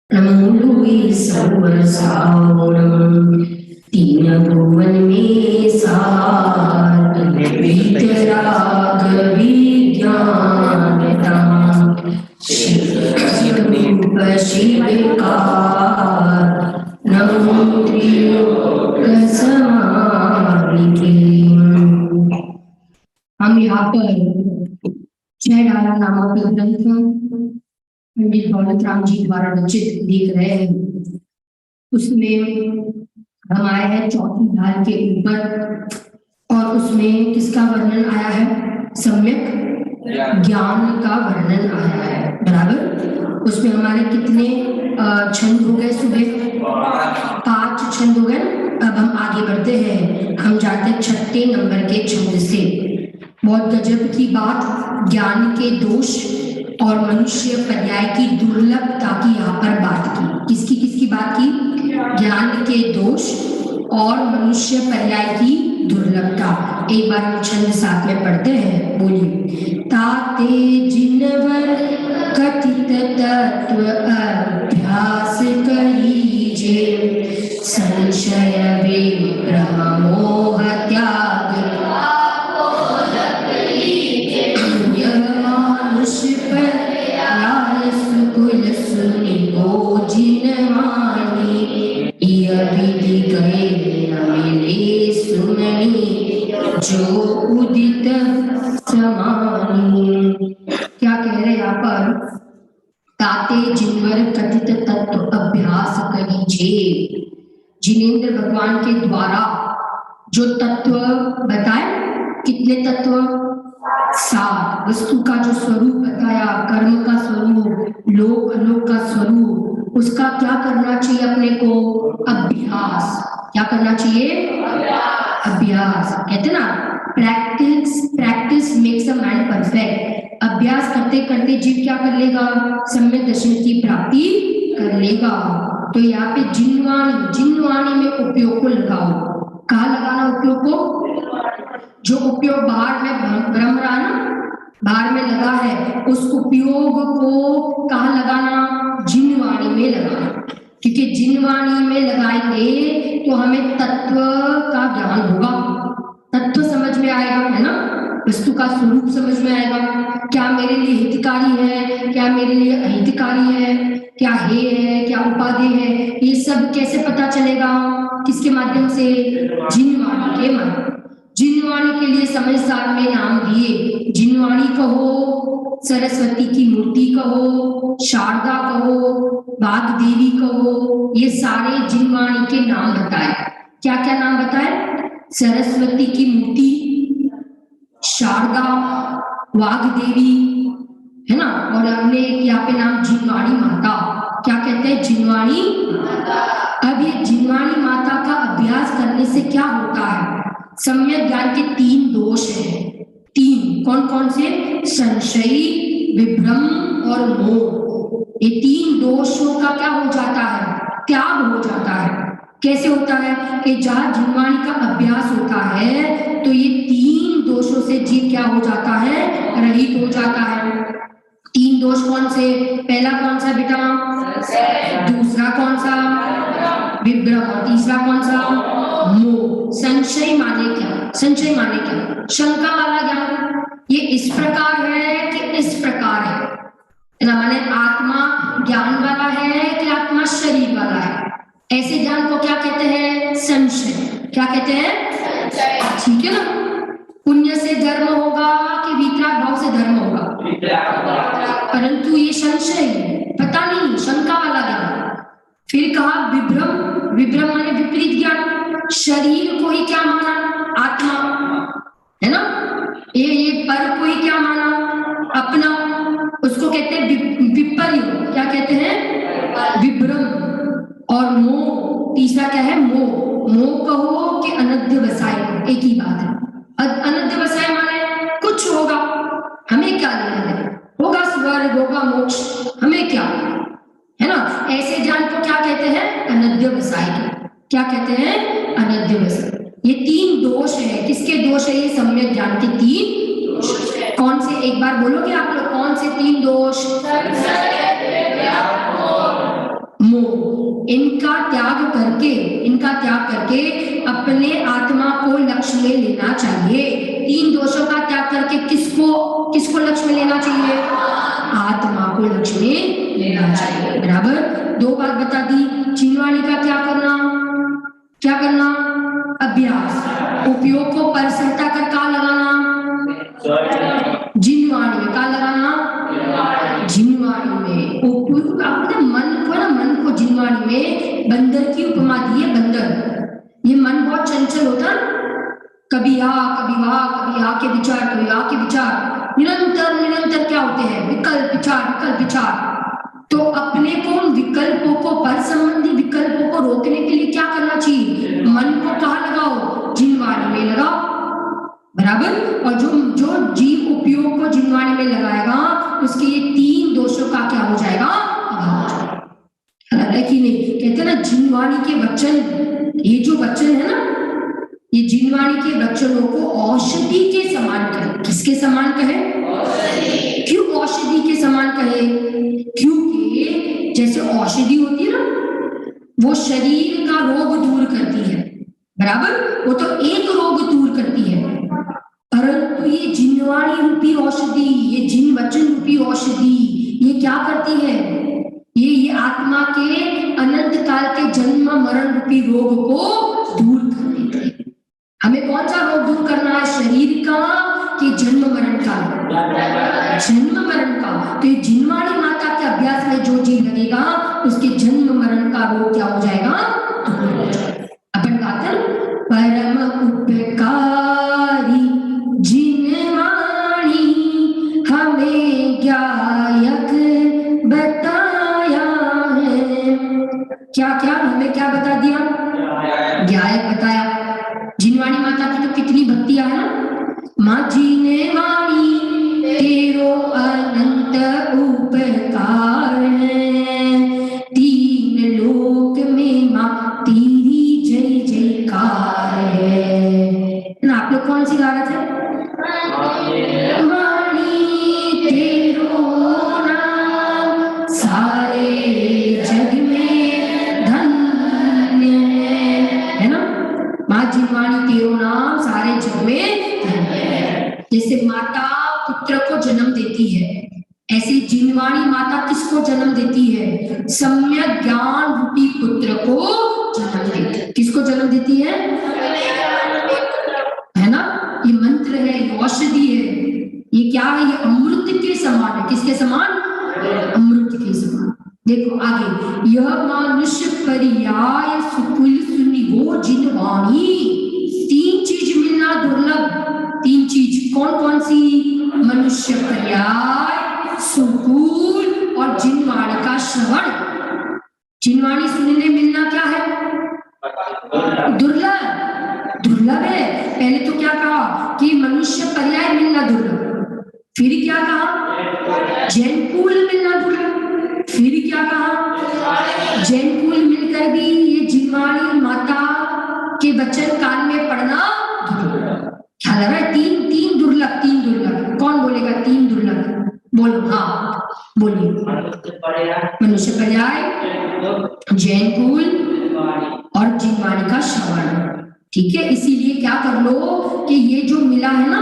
नमोलुवे सर्वसावरम तीन भुवन में सार वीतराग विज्ञानता शिवरूप शिवकार नमो त्रिलोक समालिके। हम यहाँ पर जय डाला नामक ग्रंथ पंडित दौलत राम जी द्वारा रचित देख रहे हैं। उसमें हम आए हैं चौथी ढाल के ऊपर और उसमें किसका वर्णन आया है? सम्यक ज्ञान का वर्णन आया है। बराबर। उसमें हमारे कितने छंद हो गए? सुबह 5 छंद हो गए। अब हम आगे बढ़ते हैं। हम जाते हैं 6 नंबर के छंद से। बहुत गजब की बात, ज्ञान के दोष और मनुष्य पर्याय की दुर्लभता की यहाँ पर बात की। किसकी बात की? ज्ञान के दोष और मनुष्य पर्याय की दुर्लभता। एक बार हम छंद साथ में पढ़ते हैं। बोलिए। ताते जिनवर कथित तत्व अभ्यास करीजे संशय विग्रह मोह त्याग कुल सुनि जिन मानी विधि गए न मिले सुननी जो उदित समानी। क्या कह रहे यहाँ पर? ताते जिनवर कथित तत्व अभ्यास करीजे। जिनेंद्र भगवान के द्वारा जो तत्व बताए, कितने तत्व? 7। वस्तु का जो स्वरूप बताया, कर्म का स्वरूप, लोक अलोक का स्वरूप, उसका क्या करना चाहिए अपने को? अभ्यास। क्या करना चाहिए? अभ्यास। कहते ना, practice makes a man perfect. अभ्यास करते करते जीव क्या कर लेगा? सम्यक दर्शन की प्राप्ति कर लेगा। तो यहाँ पे जिनवाणी में उपयोग को लगाओ। कहाँ लगाना उपयोग को? जो उपयोग बाहर में ब्रह्म रहा ना, बाहर में लगा है, उस उपयोग को कहाँ लगाना? जिनवाणी में लगाना। क्योंकि जिनवाणी में लगाएंगे तो हमें तत्व का ज्ञान होगा, तत्व समझ में आएगा, है ना। वस्तु का स्वरूप समझ में आएगा। क्या मेरे लिए हितकारी है, क्या मेरे लिए अहितकारी है, क्या है क्या उपाधि है, ये सब कैसे पता चलेगा? किसके माध्यम से? जिनवाणी के माध्यम। जिनवाणी के लिए समझदार में नाम दिए। जिनवाणी कहो, सरस्वती की मूर्ति कहो, शारदा कहो, वाग्देवी कहो, ये सारे जिनवाणी के नाम बताए। क्या क्या नाम बताए? सरस्वती की मूर्ति, शारदा, वाग्देवी, है ना। और हमने यहाँ पे नाम जिनवाणी माता। क्या कहते हैं? जिनवाणी माता। अब ये जिनवाणी माता का अभ्यास करने से क्या होता है? सम्यक ज्ञान के 3 दोष हैं। 3 कौन कौन से? संशय, विभ्रम और मोह। ये 3 दोषों का क्या हो जाता है? त्याग हो जाता है। कैसे होता है? कि जहाँ जिनवाणी का अभ्यास होता है तो ये 3 दोषों से जीव क्या हो जाता है? रहित हो जाता है। 3 दोष कौन से? पहला कौन सा बेटा? दूसरा कौन सा? विभ्रम। और तीसरा कौन सा? मोह। संशय माने क्या? संशय माने क्या? शंका वाला ज्ञान। ये इस प्रकार है कि इस प्रकार है ना, माने आत्मा ज्ञान वाला है कि आत्मा शरीर वाला है। ऐसे ज्ञान को क्या कहते हैं? संशय। क्या कहते हैं? ठीक है ना। पुण्य से धर्म होगा कि वितराग भाव से धर्म होगा? परंतु ये संशय है, पता नहीं, शंका वाला ज्ञान। फिर कहा विभ्रम। विभ्रम माने विपरीत ज्ञान। शरीर को ही क्या माना? आत्मा, है ना। ये पर को ही क्या माना? अपना। उसको कहते हैं विपर्य। क्या कहते हैं? विभ्रम। और मोह, तीसरा क्या है? मोह। मोह कहो कि अनध्यवसाय, एक ही बात है। अनध्यवसाय माने कुछ होगा, हमें क्या लेना है? होगा स्वर्ग, होगा मोक्ष, हमें क्या, है ना। ऐसे ज्ञान को क्या कहते हैं? अनध्यवसाय। क्या कहते हैं? अनध्यवसाय। ये 3 दोष है। किसके दोष है? ये सम्यक ज्ञान के 3 दोष। कौन से? एक बार बोलोगे आप लोग, कौन से 3 दोष? इनका त्याग करके अपने आत्मा को लक्ष्य में लेना चाहिए। 3 दोषों का त्याग करके किसको लक्ष्य में लेना चाहिए? आत्मा को लक्ष्य में लेना चाहिए। बराबर। 2 बात बता दी। जिनवाणी का क्या करना? अभ्यास। उपयोग को परसंता कर का लगाना? जिनवाणी में का लगाना? जिनवाणी में। अपने मन को जिनवाणी में बंदर की उपमा दी है। बंदर, ये मन बहुत चंचल होता है, कभी आ कभी वहां, कभी आ के विचार, निरंतर क्या होते हैं? विकल्प विचार। तो अपने को उन विकल्पों को, पर संबंधी विकल्पों को रोकने के लिए क्या करना चाहिए? मन को कहाँ लगाओ? जिनवाणी में लगाओ। बराबर। और जो जीव उपयोग को जिनवाणी में लगाएगा उसके ये 3 दोषों का क्या हो जाएगा? है कि नहीं? कहते ना जिनवाणी के वचन, ये जो वचन है ना, ये जिनवाणी के वचनों को औषधि के समान कहे। किसके समान कहे? क्यों औषधि के समान कहे? क्योंकि जैसे औषधि होती है ना, वो शरीर का रोग दूर करती है। बराबर। वो तो एक रोग दूर करती है, परंतु ये जिनवाणी रूपी औषधि, ये जिन वचन रूपी औषधि, ये क्या करती है? ये आत्मा के अनंत काल के जन्म मरण रूपी रोग को दूर कर देती है। हमें कौन सा रोग दूर करना है? शरीर का कि जन्म मरण का? जन्म मरण का। तो ये जिनवाणी माता के अभ्यास में जो जीव लगेगा उसके जन्म मरण का रोग क्या हो जाएगा? दूर हो जाएगा। अपन गाते परम उपकारी जिनवाणी हमें ज्ञायक बताया है। क्या हमें क्या बता दिया? ज्ञायक बताया। जिनवाणी माता की तो कितनी भक्तियां है ना। माँ जिनवाणी तेरो अनंत उपकार है, 3 लोक में माँ तेरी जय जयकार है ना। आप लोग कौन सी गा रहे थे? वाणी तेरो नाम सारे जग में धन्य है ना। माँ जिनवाणी तेरो नाम सारे जग में धन्य है। जैसे माता पुत्र को जन्म देती है, ऐसे जिनवाणी माता किसको जन्म देती है? सम्यक ज्ञान रूपी पुत्र को जन्म देती है। किसको जन्म देती है? है ना। ये मंत्र है, ये औषधि है, ये क्या है? ये अमृत के समान है। किसके समान? अमृत के समान। देखो आगे, यह मनुष्य पर्याय सुकुल सुनी वो जिनवाणी। 3 चीज मिलना दुर्लभ। 3 चीज कौन सी? मनुष्य पर्याय, सुकुल और जिनवाणी का श्रवण। जिनवाणी सुनने मिलना क्या है? दुर्लभ है। पहले तो क्या कहा कि मनुष्य पर्याय मिलना दुर्लभ, फिर क्या कहा? जैनकुल मिलना दुर्लभ, फिर क्या कहा? जैनकुल मिलकर भी ये जिनवाणी माता के वचन कान में पढ़ना दुर्लभ। ख्याल आ रहा है? 3 दुर्लभ। कौन बोलेगा 3 दुर्लभ? बोलो। हाँ बोलिए। मनुष्य पर्याय, जैनकुल और जिनवाणी का श्रवण। ठीक है। इसीलिए क्या कर लो कि ये जो मिला है ना,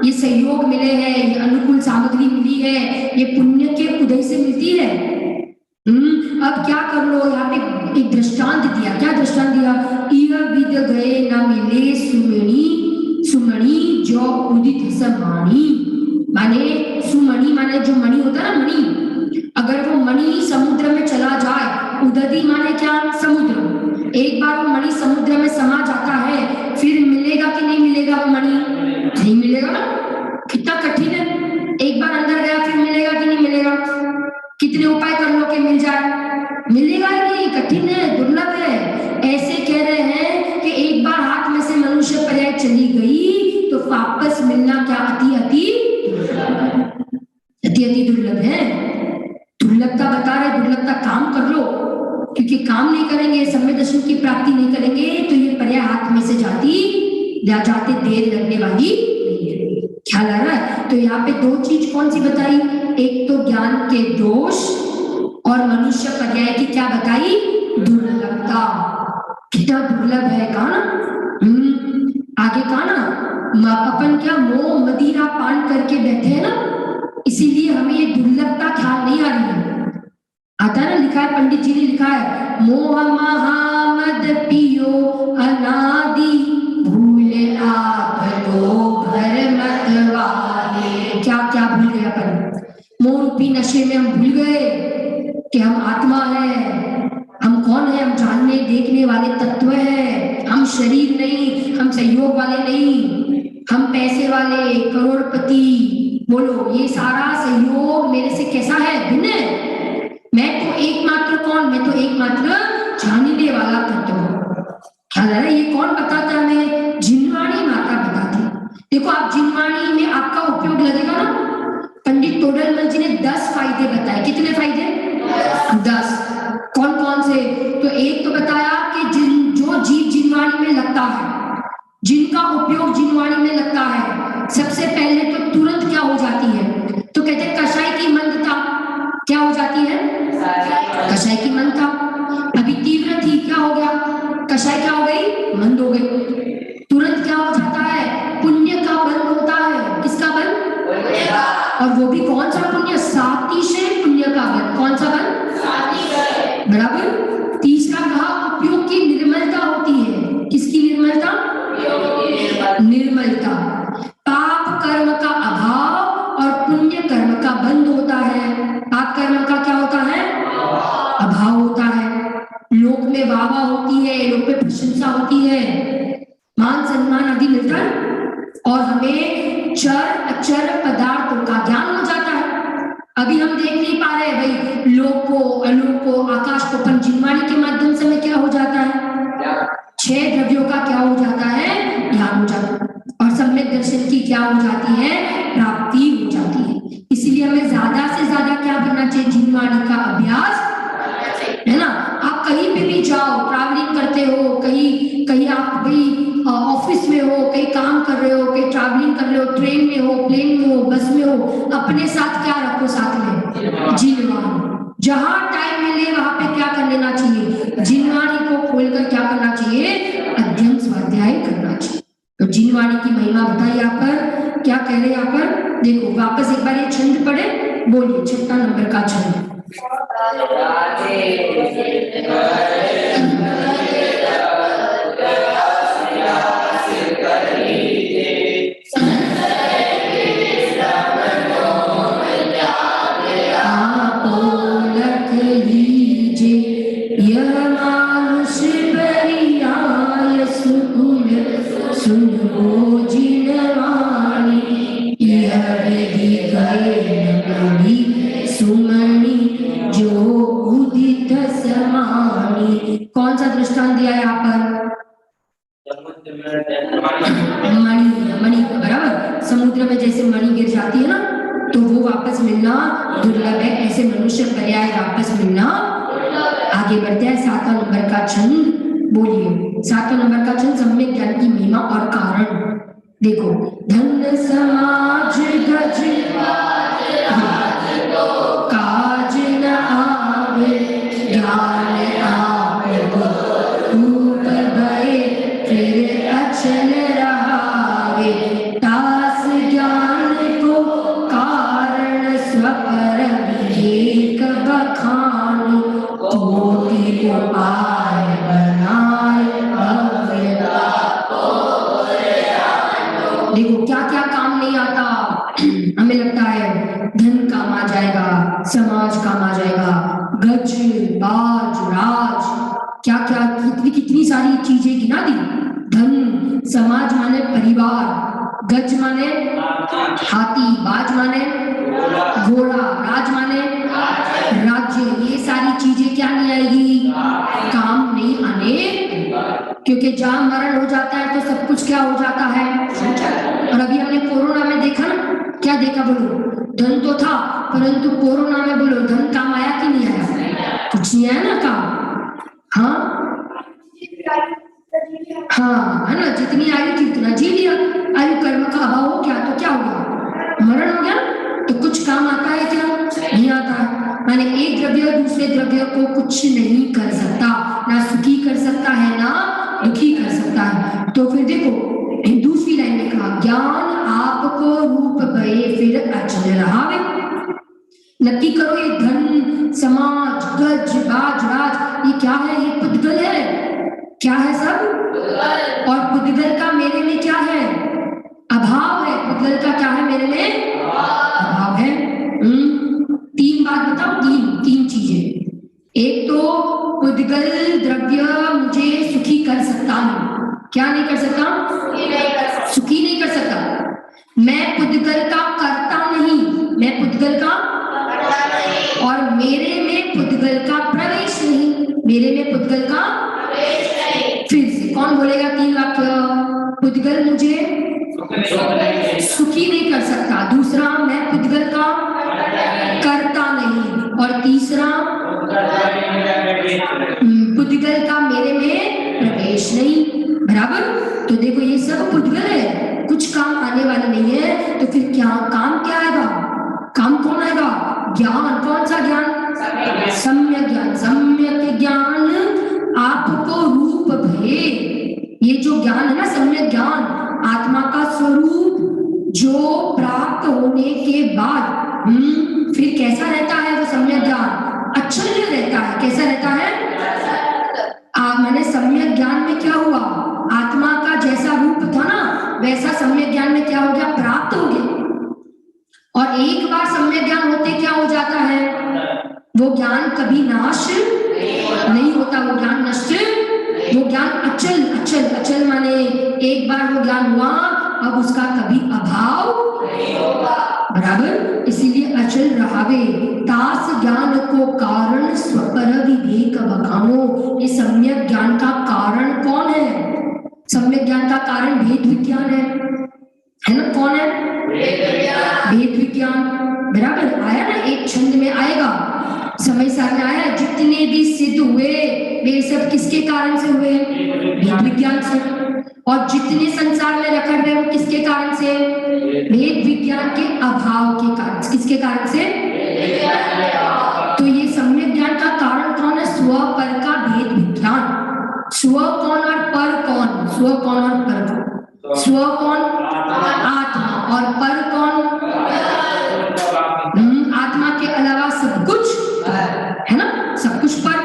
ये सहयोग मिले हैं, ये अनुकूल सामग्री मिली है, ये पुण्य के उदय से मिलती है। अब क्या कर लो, यहाँ पे एक दृष्टांत दिया। क्या दृष्टांत दिया? इह विद गए न मिले सुमणि जो उदित समानी। माने सुमणि माने जो मणि होता है ना, मणि। अगर वो मणि समुद्र में चला जाए, उदति माने क्या? समुद्र। एक बार वो मणि समुद्र में समा जाता है, फिर मिलेगा कि नहीं मिलेगा? वो मणि नहीं मिलेगा ना। कितना कठिन है। एक बार अंदर गया फिर मिलेगा कि नहीं मिलेगा? कितने उपाय कर लो कि मिल जाए? मिलेगा ही नहीं, कठिन है, दुर्लभ है। ऐसे कह रहे हैं कि एक बार हाथ में से मनुष्य पर्याय चली गई तो वापस मिलना क्या? अति दुर्लभ है। दुर्लभता बता रहे, दुर्लभता काम कर लो, क्योंकि काम नहीं करेंगे, सम्य दर्शन की प्राप्ति नहीं करेंगे तो ये पर्याय हाथ में से जाते देर लगने वाली नहीं है। ख्याल आ रहा है? तो यहाँ पे 2 चीज कौन सी बताई? एक तो ज्ञान के दोष और मनुष्य पर्याय की क्या बताई? दुर्लभ। कितना दुर्लभ है, कहा ना। आगे कहा ना, अपन क्या मोह मदिरा पान करके बैठे हैं ना, इसीलिए हमें ये दुर्लभता ख्याल नहीं आ रही है। आता है ना, लिखा है, पंडित जी ने लिखा है, मोह महामद पियो अनादि भूले आप तो भर मत वाले। क्या क्या भूल गए अपन, मोह रूपी नशे में हम भूल गए कि हम आत्मा है, हम कौन है, हम जानने देखने वाले तत्व है, हम शरीर नहीं, हम सहयोग वाले नहीं, हम पैसे वाले करोड़पति। बोलो ये सारा सहयोग मेरे से कैसा है, भिन्न है। मैं तो एकमात्र कौन, मैं तो एकमात्र जानने वाला तत्व। है ये कौन बताता है हमें, जिनवाणी माता बताती। देखो आप जिनवाणी में आपका उपयोग लगेगा ना, पंडित तोडरमल जी ने 10 फायदे बताए। कितने फायदे, 10। कौन कौन से, तो एक तो बताया कि जो जीव जिनवाणी में लगता है, जिनका उपयोग जिनवाणी में लगता है, सबसे पहले तो तुरंत क्या हो जाती है, तो कहते हैं कषाय की मंदता क्या हो जाती है, कषाय की मंदता। अभी तीव्र थी, क्या हो गया, कषाय क्या हो गई, मंद हो गई। तुरंत क्या हो जाता है, पुण्य का बल होता है। किसका बल, और वो भी कौन सा पुण्य, सातिशय पुण्य का बल। कौन सा बल, बराबर। तीसरा कहा उपयोग की निर्मलता होती है। किसकी निर्मलता, निर्मलता। पाप कर्म का अभाव और पुण्य कर्म का बंध होता है। पाप कर्म का क्या होता है, अभाव होता है। लोक में वाह होती है, लोक में प्रशंसा होती है, मान सम्मान आदि मिलता है, और हमें चर अचर पदार्थों का ज्ञान हो जाता है। अभी हम देख नहीं पा रहे भाई, लोक को, अलोक को, आकाश को, पर जिनवाणी के माध्यम से हमें क्या हो जाता है, 6 द्रव्यों का क्या हो जाता है, ज्ञान हो जाता है, और सम्यक दर्शन की क्या हो जाती है, प्राप्ति हो जाती है। इसीलिए हमें ज्यादा से ज्यादा क्या करना चाहिए, जिनवाणी का अभ्यास, है ना। आप कहीं पे भी जाओ, ट्रैवलिंग करते हो, कहीं कहीं आप भाई ऑफिस में हो, कहीं काम कर रहे हो, कहीं ट्रैवलिंग कर रहे हो, ट्रेन में हो, प्लेन में हो, बस में हो, अपने साथ क्या रखो, साथ में जिनवाणी। जहां टाइम मिले वहां पे क्या कर लेना चाहिए, जिनवाणी को खोलकर क्या करना चाहिए, अध्ययन स्वाध्याय करना चाहिए। तो जिनवाणी की महिमा बताई यहाँ पर, क्या कह रहे हैं यहाँ पर, देखो वापस एक बार ये छंद पढ़े, बोलिए 6 नंबर का छंद। कौन सा दृष्टांत दिया है यहाँ पर, मणि, बराबर। समुद्र में जैसे मणि गिर जाती है ना, तो वो वापस मिलना दुर्लभ है, ऐसे मनुष्य पर्याय वापस मिलना। आगे बढ़ते हैं 7वां नंबर का छंद, बोलिए 7वां नंबर का छंद, सम्यक ज्ञान की महिमा और कारण। देखो, धन समाज गज काज न आवे, ज्ञान रूप भय फिर अचल रहावे, दास ज्ञान को कारण स्वपर एक बखान, कोटि उपाय बनाए देखो क्या क्या काम नहीं आता। हमें लगता है धन काम आ जाएगा, समाज काम आ जाएगा, गज बाज राज, क्या क्या कितनी सारी चीजें गिना दी। धन, समाज माने परिवार, गज माने हाथी, बाज माने घोड़ा, राज माने राज्य। ये सारी चीजें क्या नहीं आएगी, काम नहीं आने, क्योंकि जहां मरण हो जाता है तो सब कुछ क्या हो जाता है। और अभी हमने कोरोना में देखा ना, क्या देखा बोलो, धन तो था, परंतु कोरोना में बोलो धन काम आया कि नहीं आया, कुछ नहीं आया ना काम। हाँ हाँ, है ना, जितनी आयु थी उतना जी लिया, आयु कर्म का अभाव हो गया तो क्या हो गया, मरण हो गया। तो कुछ काम आता है क्या, नहीं आता है। माने एक द्रव्य दूसरे द्रव्य को कुछ नहीं कर सकता, ना सुखी कर सकता है ना तो फिर देखो दूसरी लाइन में कहा ज्ञान आपको रूप भये फिर अचल रहावे। नक्की करो ये धन समाज गज बाज राज ये क्या है? ये पुद्गल है। क्या है सब? और पुद्गल का मेरे में क्या है? अभाव है। पुद्गल का क्या है मेरे में? अभाव है। तीन बात बताओ, तीन चीजें। एक तो पुद्गल द्रव्य मुझे सुखी कर सकता नहीं। क्या नहीं कर सकता? सुखी नहीं कर सकता। मैं पुद्गल का करता नहीं, मैं पुद्गल का और मेरे में पुद्गल का प्रवेश नहीं, मेरे में पुद्गल का फिर से कौन बोलेगा तीन वाक्य? पुद्गल मुझे सुखी नहीं कर सकता, दूसरा मैं पुद्गल का करता नहीं, और तीसरा पुद्गल का मेरे में प्रवेश नहीं। बराबर? तो देखो ये सब पुद्गल है, कुछ काम आने वाले नहीं है। तो फिर क्या काम क्या आएगा? काम कौन आएगा? ज्ञान। कौन सा ज्ञान? सम्यक ज्ञान। सम्यक ज्ञान आपको रूप भये। ये जो ज्ञान है ना, सम्यक ज्ञान, आत्मा का स्वरूप जो प्राप्त होने के बाद फिर कैसा रहता है वो सम्यक ज्ञान? अचल रहता है। कैसा रहता है? मैंने सम्यक ज्ञान में क्या हुआ? आत्मा का जैसा रूप था ना वैसा सम्यक ज्ञान में क्या हो गया? प्राप्त हो गया। और एक बार सम्यक ज्ञान होते क्या हो जाता है? वो ज्ञान कभी नाश नहीं होता, वो ज्ञान नष्ट, वो ज्ञान अचल। अचल अचल माने एक बार वो ज्ञान हुआ अब उसका कभी अभाव नहीं होगा। बराबर? इसीलिए अचल रहावे। तास ज्ञान को कारण स्वपर विवेक बखानो। ये सम्यक ज्ञान का कारण कौन है? सम्यक ज्ञान का कारण भेद विज्ञान है ना? कौन है? भेद विज्ञान। बराबर? आया ना, एक छंद में आएगा, समय सार में आया, जितने भी सिद्ध हुए वे सब किसके कारण से हुए? भेद विज्ञान से। और जितने संसार में रखड़ रहे वो किसके कारण से? भेद विज्ञान के अभाव के कारण। किसके कारण से? तो ये सम्यक ज्ञान का कारण कौन है? स्व पर का भेद विज्ञान। स्व कौन और पर कौन? स्व कौन और पर कौन? स्व कौन? आत्मा। और पर कौन? आत्मा के अलावा सब कुछ है ना, सब कुछ पर।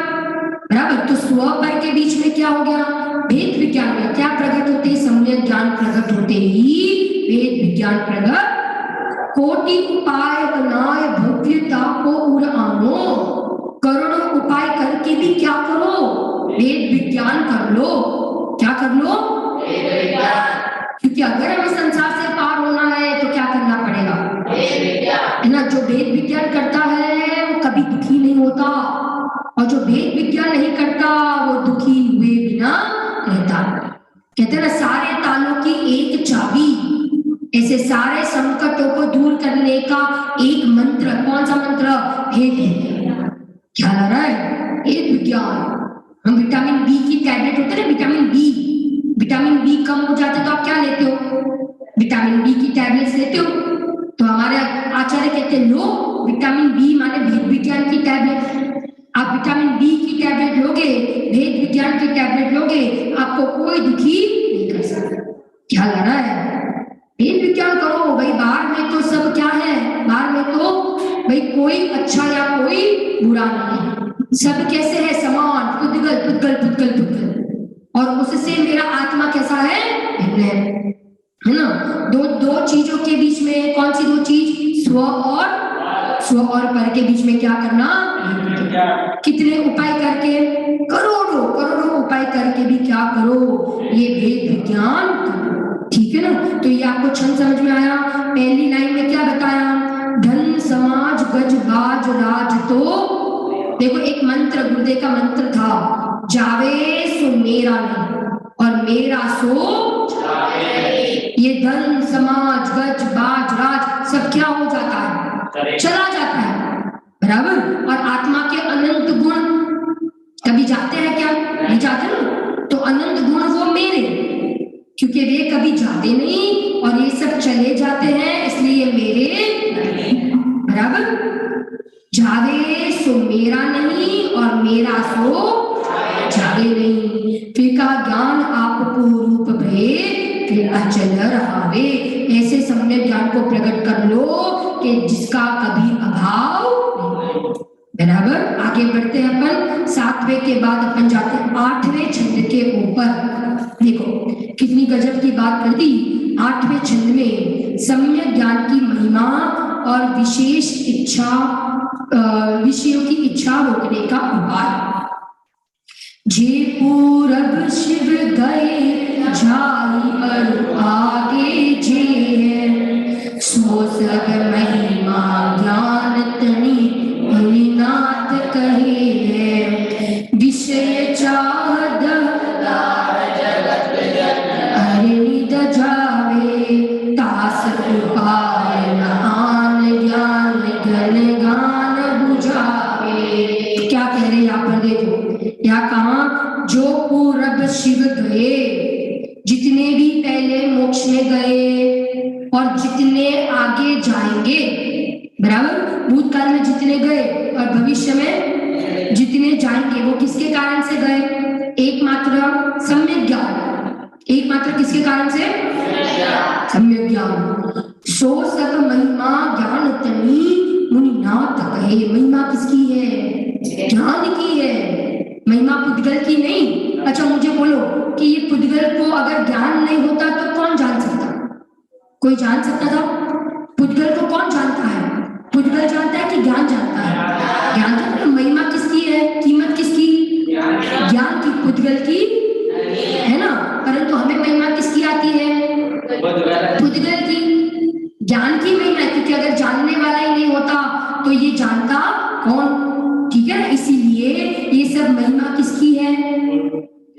बराबर? तो स्व पर के बीच में क्या हो गया? भेद विज्ञान में क्या प्रकट होते? सम्यक ज्ञान प्रकट होते ही भेद विज्ञान प्रकट। कोटि उपाय बनाए भव्यता को उड़ आनो। करोड़ों उपाय करके भी क्या करो? भेद विज्ञान कर लो। क्या कर लो? भेद विज्ञान। क्योंकि अगर हमें संसार से पार होना है तो क्या करना पड़ेगा? भेद विज्ञान। है ना? जो भेद विज्ञान करता है वो कभी दुखी नहीं होता, और जो भेद विज्ञान नहीं करता वो दुखी हुए बिना रहता। कहते हैं ना, सारे तालों की एक चाबी। ऐसे सारे संकटों को दूर करने का एक मंत्र। कौन सा मंत्र? भेद विज्ञान। क्या लग रहा है? भेद विज्ञान। हम विटामिन बी की टैबलेट होते हैं ना, विटामिन बी कम हो जाता है तो आप क्या लेते हो? विटामिन बी की टैबलेट्स लेते हो। तो हमारे आचार्य कहते हैं लो, विटामिन बी माने भेद विज्ञान की टैबलेट। आप विटामिन बी की टैबलेट लोगे, भेद विज्ञान की टैबलेट लोगे, आपको कोई दुखी नहीं कर सकता। क्या लग रहा है? भेद विज्ञान करो भाई। बाहर में तो सब क्या है? बाहर में तो भाई कोई अच्छा या कोई बुरा नहीं है, सब कैसे है? समान, पुद्गल पुद्गल पुद्गल पुद्गल। और उससे मेरा आत्मा कैसा है? भिन्न है ना? दो चीजों के बीच में कौन सी दो चीज? स्व और पर के बीच में क्या करना? कितने उपाय करके? करोड़ों उपाय करके भी क्या करो? ये भेद विज्ञान करो। ठीक है ना? तो ये आपको छंद समझ में आया? पहली लाइन में क्या बताया? धन समाज गज बाज राज। तो देखो एक मंत्र, गुरुदेव का मंत्र था, जावे सो मेरा नहीं और मेरा सो जावे। ये धन समाज गज बाज राज सब क्या हो जाता है? चला जाता है। बराबर? और आत्मा के अनंत गुण कभी जाते हैं क्या? नहीं जाते ना। तो अनंत गुण वो मेरे, क्योंकि वे कभी जाते नहीं और ये सब चले जाते हैं, इसलिए मेरे। बराबर? जावे सो मेरा नहीं और मेरा सो जावे नहीं। फिर का ज्ञान आपको रूप भये कि अचल रहावे, ऐसे सम्यक ज्ञान को प्रकट कर लो कि जिसका कभी अभाव नहीं। बराबर। आगे बढ़ते हैं अपन, 7वें के बाद अपन जाते हैं 8वें छंद के ऊपर। देखो कितनी गजब की बात कर दी। 8वें छंद में सम्यक ज्ञान की महिमा और विशेष इच्छा, विषयों की इच्छा रोकने का उपाय। जे पूरब शिव गए जाई और आगे जे है, सो सब महिमा ज्ञान तनी मुनिनाथ कहे है। विषय चाहत जगत हरिद जावे, तास उपाय आन ज्ञान गण गान बुझावे। क्या कह रहे हैं यहाँ पर, देखो यहाँ कहा जो पूरब शिव गए, जितने भी पहले मोक्ष में गए और जितने आगे जाएंगे, बराबर, भूतकाल में जितने गए और भविष्य में जितने जाएंगे, वो किसके कारण से गए? एकमात्र सम्यक ज्ञान। एकमात्र किसके कारण से? सम्यक ज्ञान। सो सब महिमा ज्ञान तनी मुनिनाथ कहे। महिमा किसकी है? ज्ञान की है, महिमा पुद्गल की नहीं। अच्छा मुझे बोलो कि ये पुद्गल को अगर ज्ञान नहीं होता तो कौन जान सकता? कोई जान सकता था? पुद्गल को कौन जानता है? पुद्गल जानता है कि ज्ञान जानता है? ज्ञान जानता है। महिमा किसकी है? कीमत किसकी? ज्ञान की, पुद्गल की है ना। परंतु हमें महिमा किसकी आती है? पुद्गल की। ज्ञान की महिमा, क्योंकि अगर जानने वाला ही नहीं होता तो ये जानता कौन? ठीक है, इसीलिए ये सब महिमा किसकी है?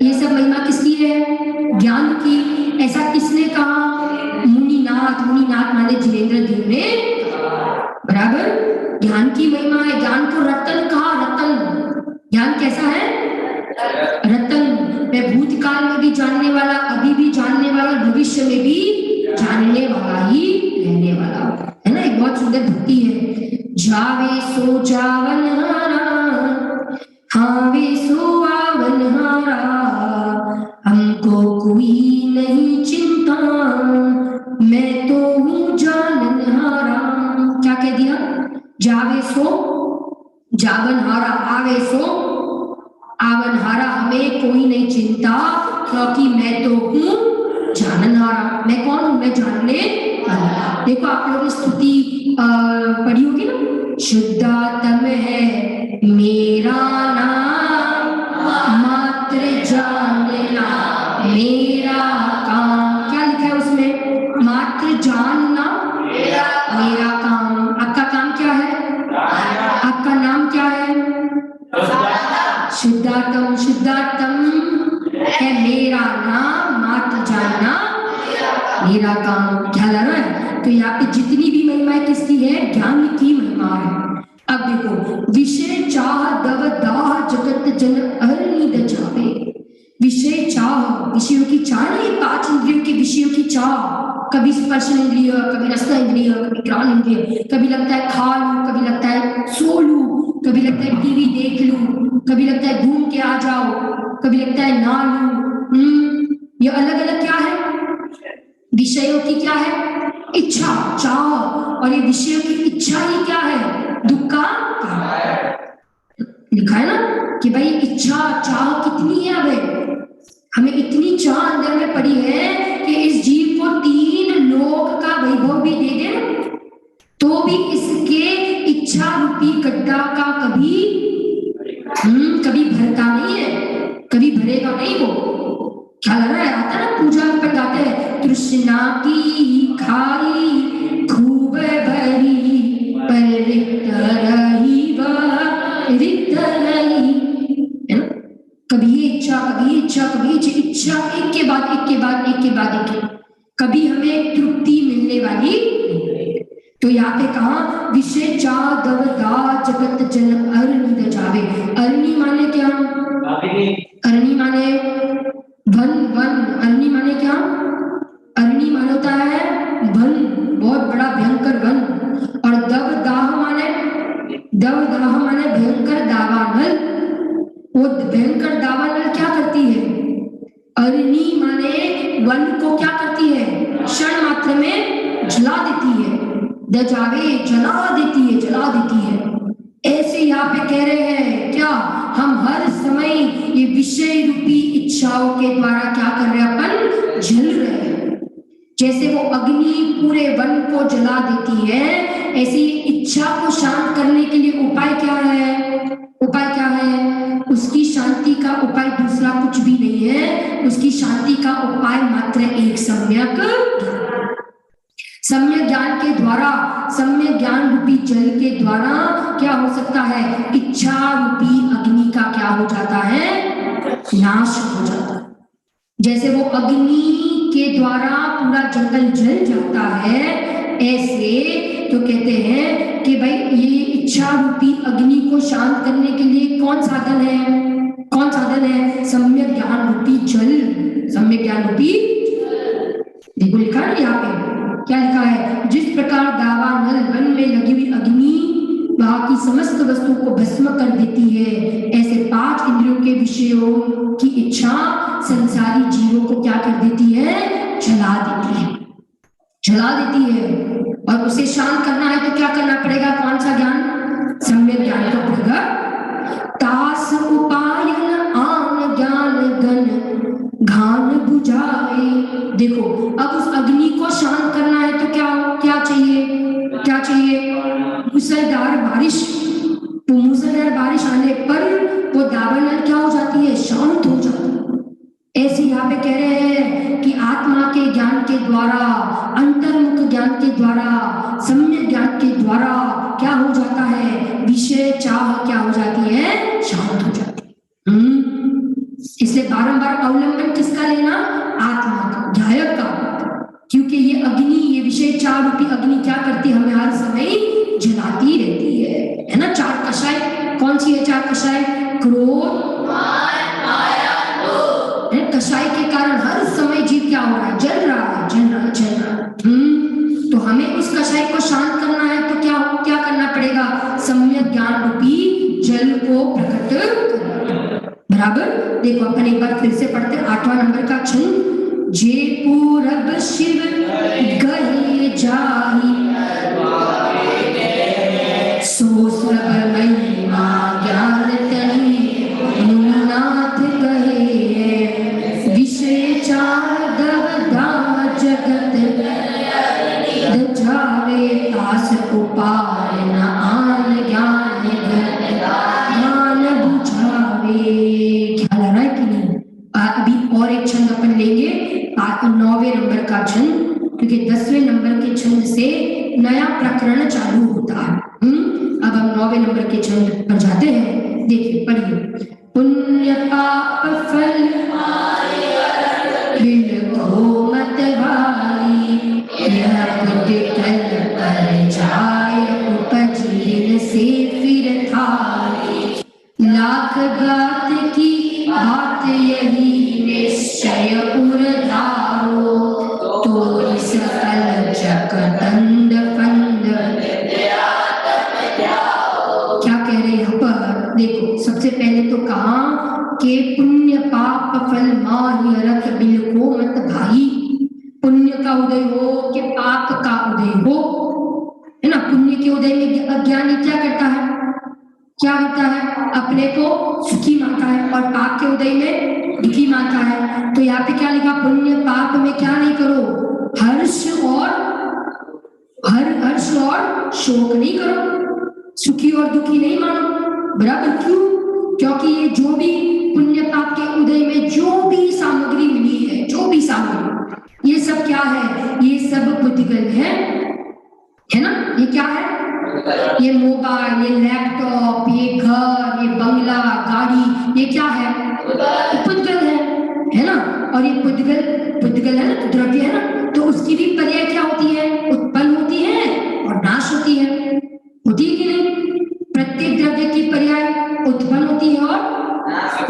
ये सब महिमा किसकी है? ज्ञान की। ऐसा किसने कहा? मुनिनाथ। मुनिनाथ माने जिनेंद्र देव ने, बराबर। ज्ञान की महिमा है। ज्ञान को रतन कहा, रतन। ज्ञान कैसा है? रतन। मैं भूतकाल में भी जानने वाला, अभी भी जानने वाला, भविष्य में भी जानने वाला ही रहने वाला है ना। एक बहुत सुंदर भक्ति है। जावे सो जावन हारा, हावे सो आवन हारा, हमको कोई नहीं चिंता, मैं तो हूँ जानन हारा। क्या कह दिया? जावे सो जावन हारा, आवे सो आवन हारा, हमें कोई नहीं चिंता क्योंकि मैं तो हूँ जानन हारा। मैं कौन हूँ? मैं जानने वाला। देखो आप लोगों ने स्तुति पढ़ी होगी ना, शुद्धात्म है मेरा नाम, मात्र जानना मेरा काम। क्या लिखा है उसमें? मात्र जानना मेरा काम। आपका काम क्या है? आपका नाम क्या है? शुद्धात्म। शुद्धात्म है मेरा नाम, मात्र जानना मेरा काम। ख्याल आ रहा है? तो यहाँ पे जितनी भी महिमा किसकी है? ज्ञान की महिमा है। अब देखो, विषय चाह दव दाह जगत जन अरनिद जावे। विषय चाह, विषयों की चाह नहीं, 5 इंद्रियों के विषयों की चाह। कभी स्पर्श इंद्रिय, कभी रस इंद्रिय, कभी घ्राण इंद्रिय, कभी लगता है खा लूं, कभी लगता है सो लूं, कभी लगता है टीवी देख लूं, कभी लगता है घूम के आ जाओ, कभी लगता है ना लूं। ये अलग अलग क्या है? विषयों की क्या है? इच्छा, चाह। और ये विषयों की इच्छा ही क्या है? दुख का कारण। लिखा है ना कि भाई इच्छा चाह कितनी है? अब हमें इतनी चाह अंदर में पड़ी है कि इस जीव को 3 लोक का वैभव भी दे दे तो भी इसके इच्छा रूपी गड्ढा का कभी भरता नहीं है, कभी भरेगा नहीं। वो क्या लग रहा है? आता है ना, पूजा पर गाते हैं, तृष्णा की खाई खूब भरी, पर रिक्त रही वह रिक्त रही, है ना। कभी ये इच्छा, कभी इच्छा, कभी इच्छा, एक के बाद एक के बाद एक के बाद एक, कभी हमें तृप्ति मिलने वाली। तो यहाँ पे कहा विषय चाह दव दा जगत जन अरनिद जावे। अरनी माने क्या? अरनी माने वन। वन अरनी माने क्या? अरनी माने होता है वन, बहुत बड़ा भयंकर वन। और दव दाह माने, दव दाह माने भयंकर दावानल। वो भयंकर दावानल क्या करती है? अरनी माने वन को क्या करती दजावे जला देती है, जला देती है। ऐसे यहाँ पे कह रहे हैं क्या, हम हर समय ये विषय रूपी इच्छाओं के द्वारा क्या कर रहे हैं, अपन जल रहे हैं। जैसे वो अग्नि पूरे वन को जला देती है, ऐसी इच्छा को शांत करने के लिए उपाय क्या है, उपाय क्या है, उसकी शांति का उपाय दूसरा कुछ भी नहीं है, उसकी शांति का उपाय मात्र एक सम्यक ज्ञान के द्वारा, सम्यक ज्ञान रूपी जल के द्वारा क्या हो सकता है, इच्छा रूपी अग्नि का क्या हो जाता है, नाश हो जाता है। जैसे वो अग्नि के द्वारा पूरा जंगल जल जाता है, ऐसे तो कहते हैं कि भाई ये इच्छा रूपी अग्नि को शांत करने के लिए कौन साधन है, कौन साधन है, सम्यक ज्ञान रूपी जल, सम्यक ज्ञान रूपी। देखो लिखा है यहाँ पे, क्या लिखा है, जिस प्रकार दावानल वन में लगी हुई अग्नि वहां की समस्त वस्तुओं को भस्म कर देती है, ऐसे 5 इंद्रियों के विषयों की इच्छा संसारी जीवों को क्या कर देती है, जला देती है, जला देती है। और उसे शांत करना है तो क्या करना पड़ेगा, कौन सा ज्ञान, सम्यक ज्ञान का पड़ेगा। तास उपायन आन ज्ञान गण घान बुझाए। देखो अब उस अग्नि को शांत करना है तो क्या क्या चाहिए, क्या चाहिए, मूसलाधार बारिश। तो मूसलाधार बारिश आने पर वो दावानल क्या हो जाती है, शांत हो जाती है। ऐसे यहाँ पे कह रहे हैं कि आत्मा के ज्ञान के द्वारा, अंतर्मुख ज्ञान के द्वारा, सम्यक ज्ञान के द्वारा क्या हो जाता है, विषय चाह क्या हो जाती है, शांत हो जाती है। इसलिए बारंबार अवलंबन किसका लेना, आत्मा का, ध्यायक का, क्योंकि ये अग्नि, ये विषय चाह रूपी अग्नि क्या करती है, हमें हर समय जलाती रहती है ना। 4 कषाय कौन सी है, 4 कषाय, क्रोध, कषाय के कारण हर समय जीव क्या हो रहा है, जल रहा है, जल रहा है, जल रहा है। तो हमें उस कषाय को शांत करना है तो क्या क्या करना पड़ेगा, सम्यक ज्ञान रूपी जल को प्रकट करना, बराबर। देखो अपन एक बार फिर से पढ़ते हैं 8वां नंबर का छंद, जे पूरब शिव गहे जाहि सो सब महिमा ज्ञान तनि नुनाथ कहे, विषय चार दवदा जगत दजावे, तास उपाय न आन ज्ञान ज्ञान बुझावे। ख्याल आ रहा है कि नहीं। अभी और एक छंद अपन लेंगे, 9वें नंबर का छंद, क्योंकि 10वें नंबर के छंद से नया प्रकरण चालू होता है। अब हम 9वें नंबर के छंद पर जाते हैं। देखिए पढ़िए, पुण्य पाप फल बिलखो मत भाई, यह पुण्य पर जाए उपजीन से फिर थाई, लाख गात की बात यही निश्चय उर्धारो, तो सकल जग दंड फंड। क्या कह रहे हैं यहाँ पर, देखो सबसे पहले तो कहा कि पुण्य पाप फल माहि रख बिलखो मत भाई। पुण्य का उदय हो कि पाप का उदय हो, है ना। पुण्य के उदय में अज्ञानी क्या करता है, क्या होता है, अपने को सुखी मानता है, और पाप के उदय में दुखी मानता है। तो यहाँ पे क्या लिखा, पुण्य पाप में क्या नहीं करो, हर्ष और शोक नहीं करो, सुखी और दुखी नहीं मानो, बराबर। क्यों, क्योंकि ये जो भी पुण्य पाप के उदय में जो भी सामग्री मिली है, जो भी सामग्री, ये सब क्या है, ये सब बुद्धिगल है ना। ये क्या है, ये मोबाइल, ये लैपटॉप, ये घर, ये बंगला, गाड़ी, ये क्या है, पुद्गल है ना। और ये पुद्गल है ना, द्रव्य है ना, तो उसकी भी पर्याय क्या होती है, उत्पन्न होती है और नाश होती है कि नहीं। प्रत्येक द्रव्य की पर्याय उत्पन्न होती है और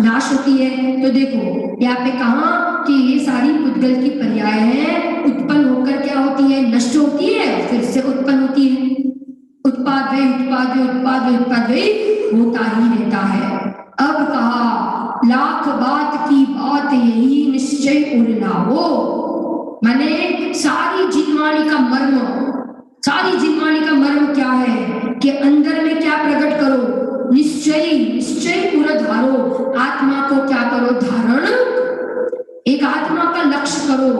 नाश होती है। तो देखो यहाँ पे कहा कि ये सारी पुद्गल की पर्याय है, उत्पन्न होकर क्या होती है, नष्ट होती है, फिर से उत्पन्न होती है। उत्पाद वे होता ही रहता है। अब कहा लाख बात की बात यही निश्चय उड़ना हो, माने सारी जीववाणी का मर्म, सारी जिनवाणी का मर्म क्या है कि अंदर में क्या प्रकट करो, निश्चय निश्चय पूरा धारो, आत्मा को क्या करो, धारण, एक आत्मा का लक्ष्य करो।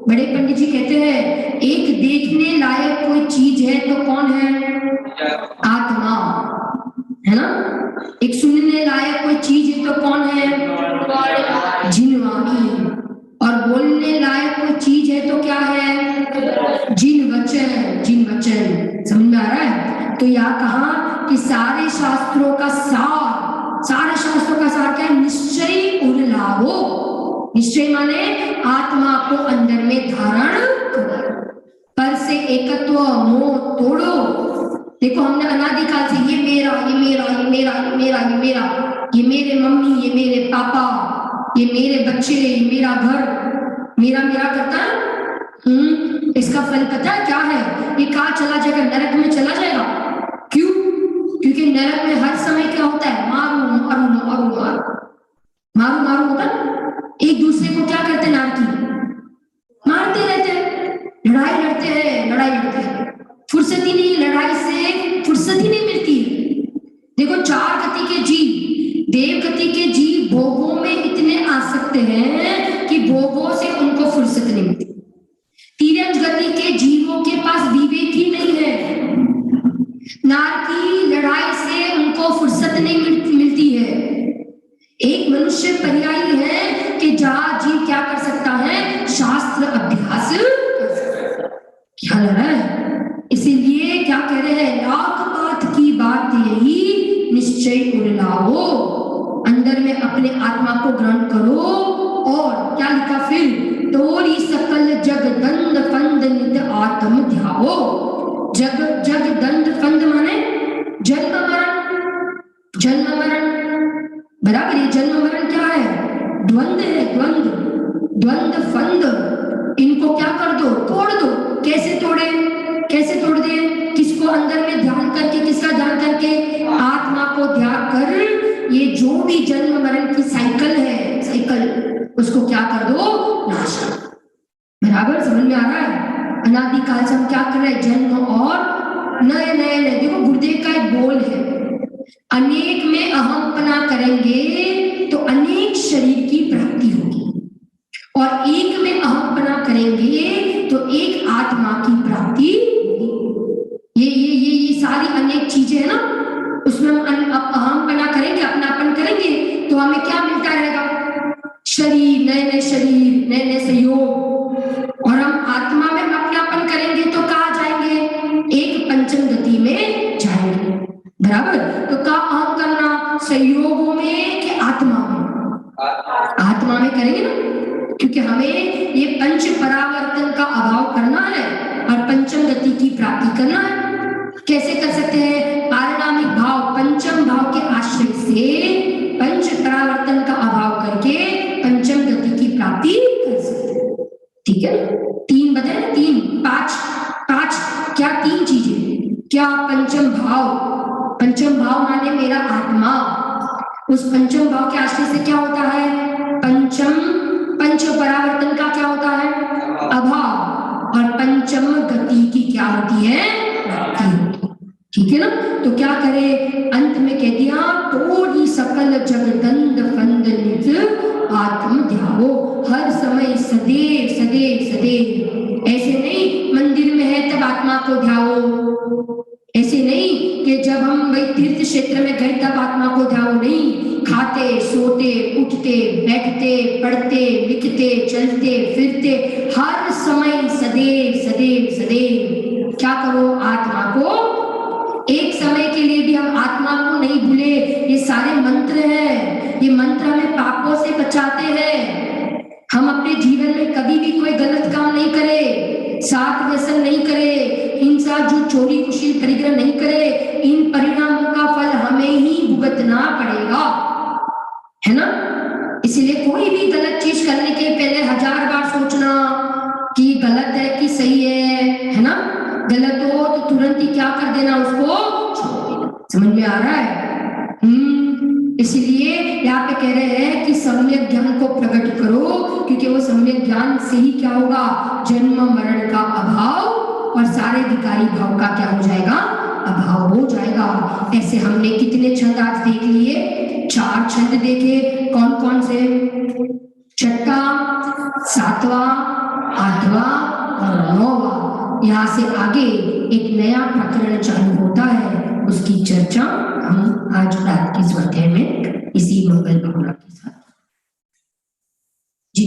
बड़े पंडित जी कहते हैं एक देखने लायक कोई चीज है तो कौन है, आत्मा, है ना। एक सुनने लायक कोई चीज है तो कौन है, जिनवाणी। और बोलने लायक कोई चीज है तो क्या है, जिन वचन, जिन वचन। समझ में आ रहा है। तो यहाँ कहा कि सारे शास्त्रों का सार, सारे शास्त्रों का सार क्या है, निश्चय उल्लाहो। निश्चय माने आत्मा को अंदर में धारण करो, पर से एकत्व मोह तोड़ो। देखो हमने अनादिकाल से ये मेरा, ये मेरा, ये मेरा, ये मेरा, ये मेरा, ये मेरे मम्मी, ये मेरे पापा, ये मेरे बच्चे, ये मेरा घर, मेरा मेरा करता है। इसका फल पता है क्या है, ये कहाँ चला जाएगा, नरक में चला जाएगा। क्यों? क्योंकि नरक में हर समय क्या होता है, मारू मारू मारू मारू मारू मारू होता है। एक दूसरे को क्या करते हैं, नारकी मारते रहते हैं, लड़ाई लड़ते हैं, लड़ाई लड़ते हैं, फुर्सत ही नहीं, लड़ाई से फुर्सत ही नहीं मिलती। देखो चार गति के जीव, देव गति के जीव भोगों में इतने आसक्त हैं कि भोगों से उनको फुर्सत नहीं मिलती। तीरथ गति के जीवों के पास विवेक ही नहीं है, नारकी लड़ाई से उनको फुर्सत नहीं मिलती है। एक मनुष्य पर्यायी है कि जहां जीव क्या कर सकता है, शास्त्र अभ्यास कर सकता है। क्या लग रहा है, इसीलिए क्या कह रहे हैं, लाख बात की बात यही, निश्चय उल्लाहो, अंदर में अपने आत्मा को ग्रहण करो। और क्या लिखा फिर, तोरी सकल जग दंड फंद नित आत्म ध्याओ। जग जग दंड फंद माने जन्म मरण, जन्म मरण बराबर। ये जन्म मरण क्या है, द्वंद है, द्वंद, द्वंद फंद, इनको क्या कर दो, तोड़ दो। कैसे तोड़े, कैसे तोड़ दे, किसको अंदर में ध्यान करके, किसका ध्यान करके, आत्मा को ध्यान कर। ये जो भी जन्म मरण की साइकिल है, साइकिल, उसको क्या कर दो, नाश कर। बराबर समझ में आ रहा है। अनादिकाल से हम क्या कर रहे हैं, जन्म और नए नए नए। देखो गुरुदेव का एक बोल है, अनेक में अहमपना करेंगे तो अनेक शरीर की प्राप्ति होगी, और एक में अहमपना करेंगे तो एक आत्मा की प्राप्ति होगी। ये सारी अनेक चीजें है ना, उसमें हम अहमपना करेंगे, अपनापन करेंगे तो हमें क्या मिलता रहेगा, शरीर, नए नए शरीर, नए नए सहयोग। और हम आत्मा में अपनापन करेंगे तो कहाँ जाएंगे, एक पंचम गति में जाएंगे। बराबर। तो का अहम करना, सहयोगों में कि आत्मा में, आत्मा में करेंगे ना, क्योंकि हमें ये पंच परावर्तन का अभाव करना है और पंचम गति की प्राप्ति करना है। कैसे कर सकते हैं, पारिणामिक भाव, पंचम भाव के आश्रय से पंच परावर्तन का अभाव करके पंचम गति की प्राप्ति कर सकते हैं। ठीक है, तीन बताए, तीन, पांच, पांच क्या, तीन चीजें क्या, पंचम भाव, पंचम भाव माने मेरा आत्मा, उस पंचम भाव के आश्रय से क्या होता है, पंचम, पंच परावर्तन का क्या होता है, अभाव, और पंचम गति की क्या होती है, प्राप्ति। ठीक है ना। तो क्या करे, अंत में कह दिया, तोड़ी सकल जगदंड फंद निज आत्म ध्याओ। हर समय सदैव सदैव सदैव, ऐसे नहीं मंदिर में है तब आत्मा को ध्याओ, ऐसे नहीं कि जब हम वही तीर्थ क्षेत्र में गए तब आत्मा को ध्याओ, नहीं। खाते, सोते, उठते, बैठते, पढ़ते, लिखते, चलते फिरते, हर समय सदैव सदैव सदैव क्या करो, आत्मा को। एक समय के लिए भी हम आत्मा को नहीं भूले। ये सारे मंत्र हैं, ये मंत्र हमें पापों से बचाते हैं। हम अपने जीवन में कभी भी कोई गलत काम नहीं करे, साथ व्यसन नहीं करे, हिंसा, जो चोरी, कुशील, परिग्रह नहीं करे। इन परिणामों का फल हमें ही भुगतना पड़ेगा, है ना। इसलिए कोई भी गलत चीज करने के पहले 1000 बार सोचना कि गलत है कि सही है ना। गलत हो तो तुरंत ही क्या कर देना, उसको छोड़ देना। समझ में आ रहा है। इसलिए यहाँ पे कह रहे हैं कि सम्यक ज्ञान को प्रकट करो, क्योंकि वो सम्यक ज्ञान से ही क्या होगा, जन्म मरण का अभाव और सारे विकारी भाव का क्या हो जाएगा, अभाव हो जाएगा। ऐसे हमने कितने छंद आज देख लिए, 4 छंद देखे। कौन कौन से, 6वां, 7वां, 8वां और 9वां। यहाँ से आगे एक नया प्रकरण चालू होता है, उसकी चर्चा हम आज रात की स्वाध्याय में इसी मंगल भावना के साथ जी।